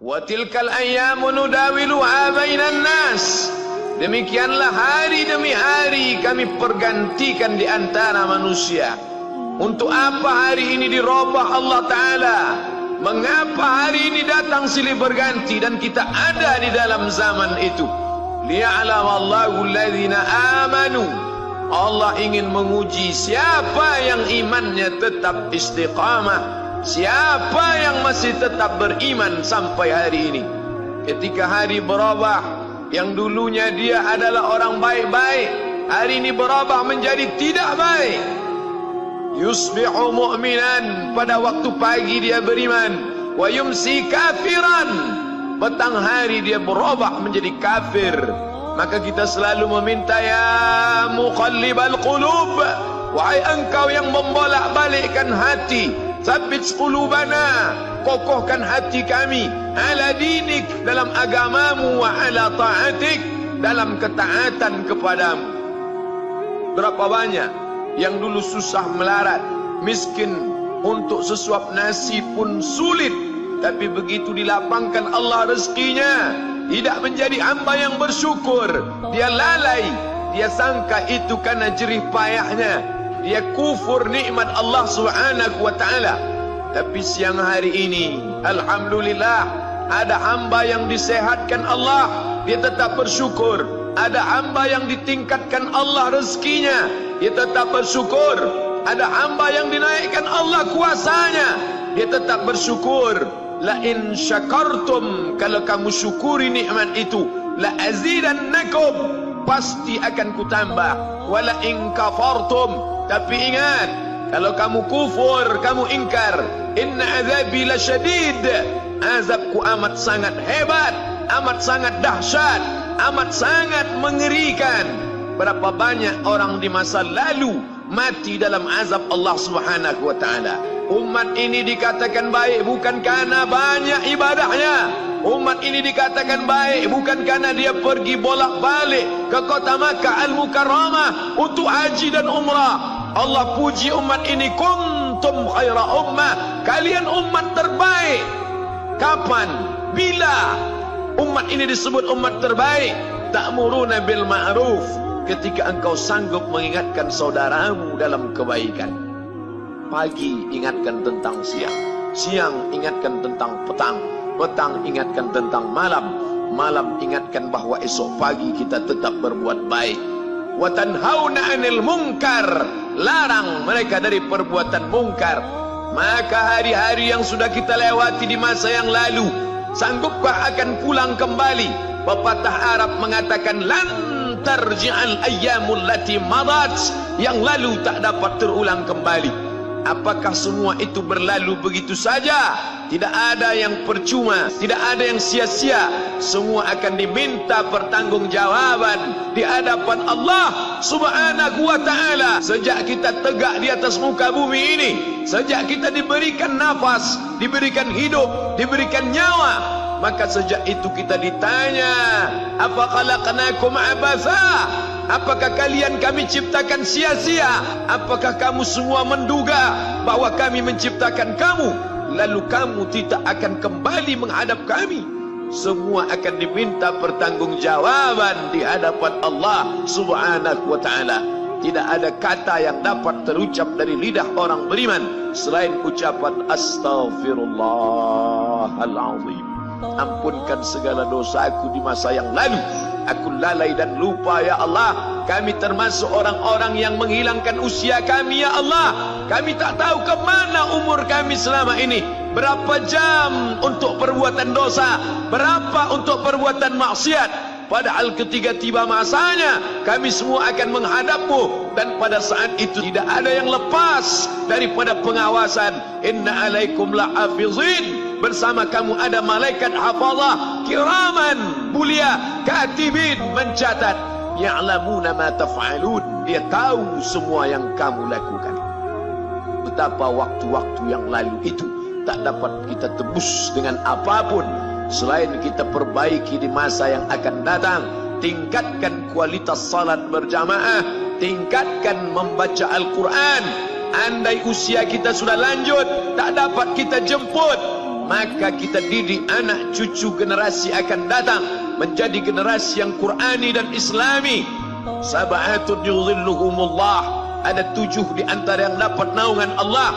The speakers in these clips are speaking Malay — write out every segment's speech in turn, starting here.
Wa tilkal ayyamu nudawiluha bainan nas. Demikianlah hari demi hari kami pergantikan di antara manusia. Untuk apa hari ini dirubah Allah Ta'ala? Mengapa hari ini datang silih berganti dan kita ada di dalam zaman itu? Liya'lamallahu alladhina amanu. Allah ingin menguji siapa yang imannya tetap istiqamah, siapa yang masih tetap beriman sampai hari ini. Ketika hari berubah, yang dulunya dia adalah orang baik-baik, hari ini berubah menjadi tidak baik. Yusbihu mu'minan, pada waktu pagi dia beriman, wa yumsi kafiran, petang hari dia berubah menjadi kafir. Maka kita selalu meminta, ya muqallibal qulub, wahai engkau yang membolak-balikkan hati, tsabbit qulubana, kokohkan hati kami, ala dinik, dalam agamamu, wa ala ta'atik, dalam ketaatan kepadamu. Berapa banyak yang dulu susah melarat, miskin, untuk sesuap nasi pun sulit, tapi begitu dilapangkan Allah rezekinya, tidak menjadi hamba yang bersyukur. Dia lalai, dia sangka itu karena jerih payahnya, dia kufur nikmat Allah Subhanahu wa ta'ala. Tapi siang hari ini, alhamdulillah, ada hamba yang disehatkan Allah, dia tetap bersyukur. Ada hamba yang ditingkatkan Allah rezekinya, dia tetap bersyukur. Ada hamba yang dinaikkan Allah kuasanya, dia tetap bersyukur. La in syakartum, kalau kamu syukuri nikmat itu, la azidannakum, pasti akan kutambah. Wala in kafartum, tapi ingat, kalau kamu kufur, kamu ingkar, inna azabi lasyadid, azabku amat sangat hebat, amat sangat dahsyat, amat sangat mengerikan. Berapa banyak orang di masa lalu mati dalam azab Allah Subhanahu wa ta'ala. Umat ini dikatakan baik bukan karena banyak ibadahnya. Umat ini dikatakan baik bukan karena dia pergi bolak-balik ke kota Makkah Al-Mukarramah untuk haji dan umrah. Allah puji umat ini, kuntum khaira ummah, kalian umat terbaik. Kapan? Bila umat ini disebut umat terbaik? Ta'muruna bil ma'ruf, ketika engkau sanggup mengingatkan saudaramu dalam kebaikan. Pagi ingatkan tentang siang, siang ingatkan tentang petang, petang ingatkan tentang malam, malam ingatkan bahwa esok pagi kita tetap berbuat baik. Wa tanhauna 'anil munkar, larang mereka dari perbuatan mungkar. Maka hari-hari yang sudah kita lewati di masa yang lalu, sanggupkah akan pulang kembali? Pepatah Arab mengatakan, lan tarji'al ayyamul lati madat, yang lalu tak dapat terulang kembali. Apakah semua itu berlalu begitu saja? Tidak ada yang percuma, tidak ada yang sia-sia. Semua akan diminta pertanggungjawaban di hadapan Allah Subhanahu wa ta'ala. Sejak kita tegak di atas muka bumi ini, sejak kita diberikan nafas, diberikan hidup, diberikan nyawa, maka sejak itu kita ditanya, apa khalaqnakum abatha? Apakah kalian kami ciptakan sia-sia? Apakah kamu semua menduga bahwa kami menciptakan kamu, lalu kamu tidak akan kembali menghadap kami? Semua akan diminta pertanggungjawaban di hadapan Allah Subhanahu wa ta'ala. Tidak ada kata yang dapat terucap dari lidah orang beriman selain ucapan astaghfirullahaladzim. Ampunkan segala dosaku di masa yang lalu. Aku lalai dan lupa, ya Allah. Kami termasuk orang-orang yang menghilangkan usia kami, ya Allah. Kami tak tahu ke mana umur kami selama ini. Berapa jam untuk perbuatan dosa, berapa untuk perbuatan maksiat. Padahal ketika tiba masanya, kami semua akan menghadapmu, dan pada saat itu tidak ada yang lepas daripada pengawasan. Inna alaikum lahafizin, bersama kamu ada malaikat hafazah kiraman mulia, katibin, mencatat. Ya'lamuna ma taf'alun, dia tahu semua yang kamu lakukan. Betapa waktu-waktu yang lalu itu tak dapat kita tebus dengan apapun selain kita perbaiki di masa yang akan datang. Tingkatkan kualitas salat berjamaah, tingkatkan membaca Al-Quran. Andai usia kita sudah lanjut, tak dapat kita jemput, maka kita didik anak cucu generasi akan datang menjadi generasi yang Qurani dan Islami. Sab'atun yudhilluhumullah, ada 7 di antara yang dapat naungan Allah.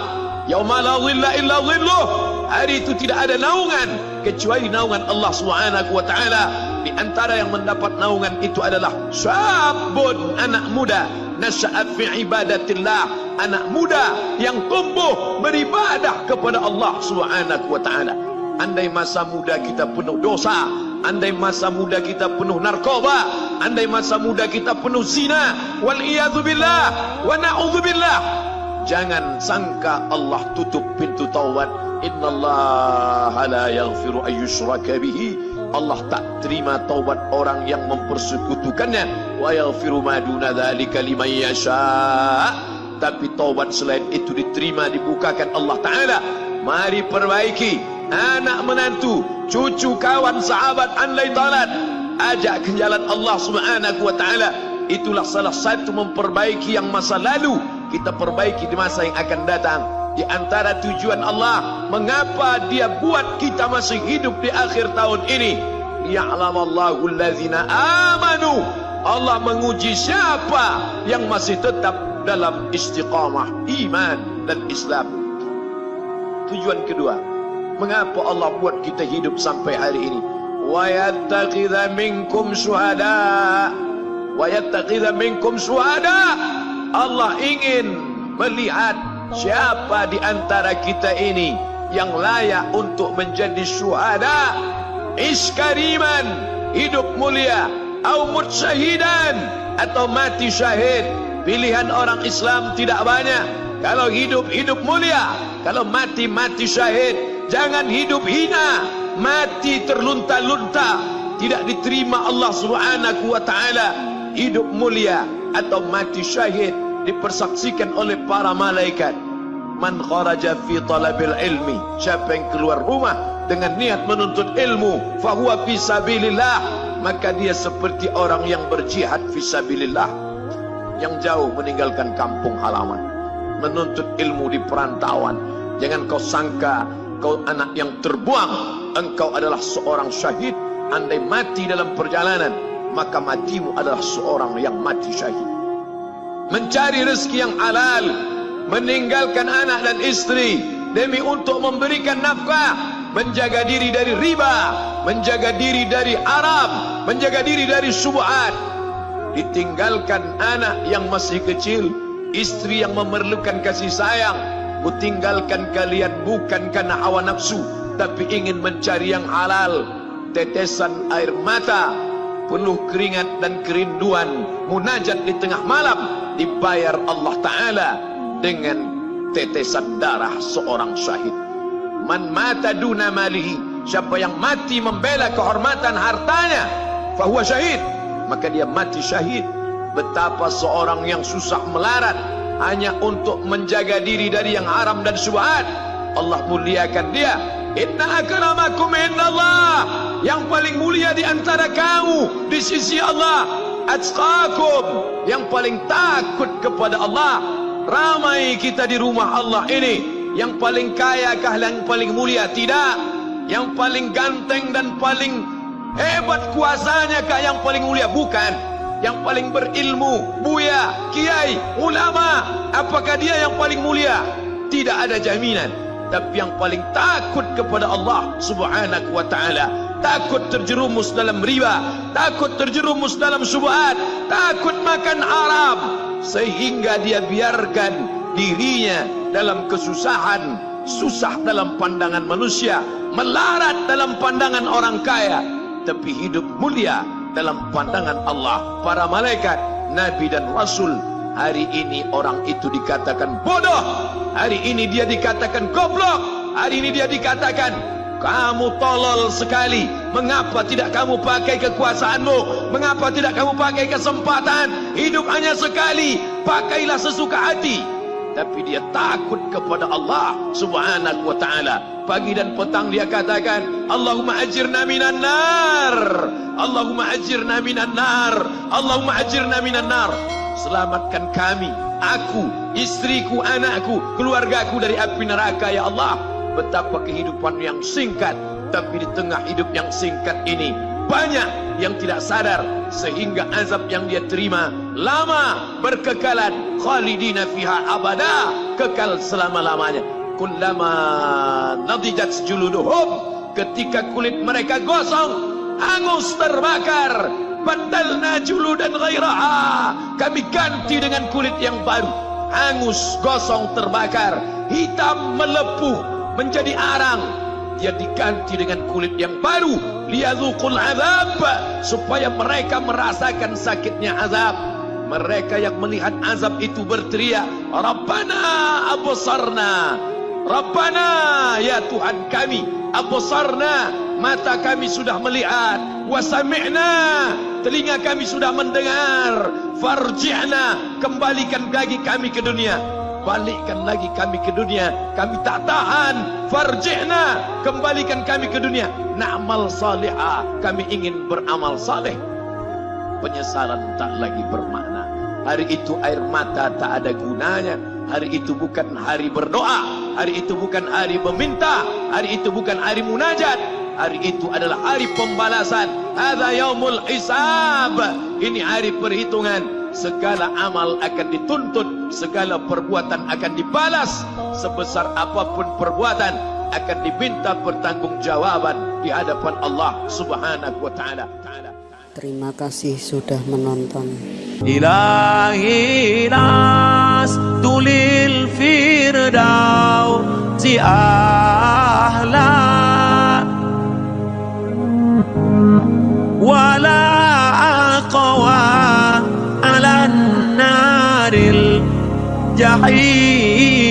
Yauma la dhilla illa dhilluh, hari itu tidak ada naungan kecuali naungan Allah Subhanahu wa taala. Di antara yang mendapat naungan itu adalah syabun, anak muda, nasya'at fi ibadatillah, anak muda yang tumbuh beribadah kepada Allah Subhanahu wa taala. Andai masa muda kita penuh dosa, andai masa muda kita penuh narkoba, andai masa muda kita penuh zina, wal iyadzu billah wa na'udzu billah, jangan sangka Allah tutup pintu taubat. Innallaha la yaghfiru ayyushraka bihi, Allah tak terima taubat orang yang mempersekutukannya. Wa yaghfiru ma duna dzalika liman yasha, tapi taubat selain itu diterima, dibukakan Allah Ta'ala. Mari perbaiki anak menantu, cucu, kawan, sahabat, andai talat, ajak ke jalan Allah Subhanahu wa Ta'ala. Itulah salah satu memperbaiki yang masa lalu, kita perbaiki di masa yang akan datang. Di antara tujuan Allah mengapa dia buat kita masih hidup di akhir tahun ini, liya'lamallahu allazina amanu, Allah menguji siapa yang masih tetap dalam istiqamah iman dan Islam. Tujuan kedua, mengapa Allah buat kita hidup sampai hari ini? Wa yattakhidha minkum syuhada, wa yattakhidha minkum syuhada, Allah ingin melihat siapa di antara kita ini yang layak untuk menjadi syuhada, iskariman, hidup mulia, au mutsyahidan, atau mati syahid. Pilihan orang Islam tidak banyak. Kalau hidup, hidup mulia. Kalau mati, mati syahid. Jangan hidup hina, mati terlunta-lunta, tidak diterima Allah Subhanahu wa Ta'ala. Hidup mulia atau mati syahid dipersaksikan oleh para malaikat. Man kharaja fi talabil ilmi, siapa yang keluar rumah dengan niat menuntut ilmu, fahuwa fi sabilillah, maka dia seperti orang yang berjihad fi sabilillah, yang jauh meninggalkan kampung halaman, menuntut ilmu di perantauan. Jangan kau sangka kau anak yang terbuang, engkau adalah seorang syahid. Andai mati dalam perjalanan, maka matimu adalah seorang yang mati syahid. Mencari rezeki yang halal, meninggalkan anak dan istri demi untuk memberikan nafkah, menjaga diri dari riba, menjaga diri dari haram, menjaga diri dari syubhat. Ditinggalkan anak yang masih kecil, istri yang memerlukan kasih sayang. Kutinggalkan kalian bukan karena hawa nafsu, tapi ingin mencari yang halal. Tetesan air mata, penuh keringat dan kerinduan, munajat di tengah malam, dibayar Allah Ta'ala dengan tetesan darah seorang syahid. Man mata duna malihi, siapa yang mati membela kehormatan hartanya, fahuwa syahid, maka dia mati syahid. Betapa seorang yang susah melarat hanya untuk menjaga diri dari yang haram dan syubhat, Allah muliakan dia. Inna akramakum indallah, yang paling mulia di antara kamu di sisi Allah, atqakum, yang paling takut kepada Allah. Ramai kita di rumah Allah ini, yang paling kaya kah yang paling mulia? Tidak. Yang paling ganteng dan paling hebat kuasanya kah yang paling mulia? Bukan. Yang paling berilmu, buya, kiai, ulama, apakah dia yang paling mulia? Tidak ada jaminan. Tapi yang paling takut kepada Allah Subhanahu wa Ta'ala, takut terjerumus dalam riba, takut terjerumus dalam syubhat, takut makan haram, sehingga dia biarkan dirinya dalam kesusahan, susah dalam pandangan manusia, melarat dalam pandangan orang kaya, tapi hidup mulia dalam pandangan Allah, para malaikat, nabi dan rasul. Hari ini orang itu dikatakan bodoh, hari ini dia dikatakan goblok, hari ini dia dikatakan kamu tolol sekali. Mengapa tidak kamu pakai kekuasaanmu? Mengapa tidak kamu pakai kesempatan? Hidup hanya sekali, pakailah sesuka hati. Tapi dia takut kepada Allah Subhanahu wa Ta'ala. Pagi dan petang dia katakan, Allahumma ajirna minan nar, Allahumma ajirna minan nar, Allahumma ajirna minan nar. Selamatkan kami, aku, istriku, anakku, keluargaku dari api neraka ya Allah. betapa kehidupan yang singkat, tapi di tengah hidup yang singkat ini banyak yang tidak sadar, sehingga azab yang dia terima lama, berkekalan, khalidina fiha abada, kekal selama-lamanya. Kullama nadijat juluduhum, ketika kulit mereka gosong, hangus, terbakar, badalna juludan ghairaha, kami ganti dengan kulit yang baru. Hangus, gosong, terbakar, hitam, melepuh, menjadi arang, dia diganti dengan kulit yang baru. Liyadzuqul azab, supaya mereka merasakan sakitnya azab. Mereka yang melihat azab itu berteriak, Rabbana absarna, Rabbana, ya Tuhan kami, absarna, mata kami sudah melihat, wa sami'na, telinga kami sudah mendengar, farji'na, kembalikan lagi kami ke dunia. Balikkan lagi kami ke dunia, kami tak tahan. Farji'na, kembalikan kami ke dunia. Na'mal salihah, kami ingin beramal saleh. Penyesalan tak lagi bermakna. Hari itu air mata tak ada gunanya. Hari itu bukan hari berdoa, hari itu bukan hari meminta, hari itu bukan hari munajat. Hari itu adalah hari pembalasan. Hadza yaumul hisab, ini hari perhitungan. Segala amal akan dituntut, segala perbuatan akan dibalas. Sebesar apapun perbuatan akan diminta pertanggungjawaban di hadapan Allah Subhanahu wa taala. Terima kasih sudah menonton. Ilahi nas tulil firdausi ahla wala aqwa ala naril jahim.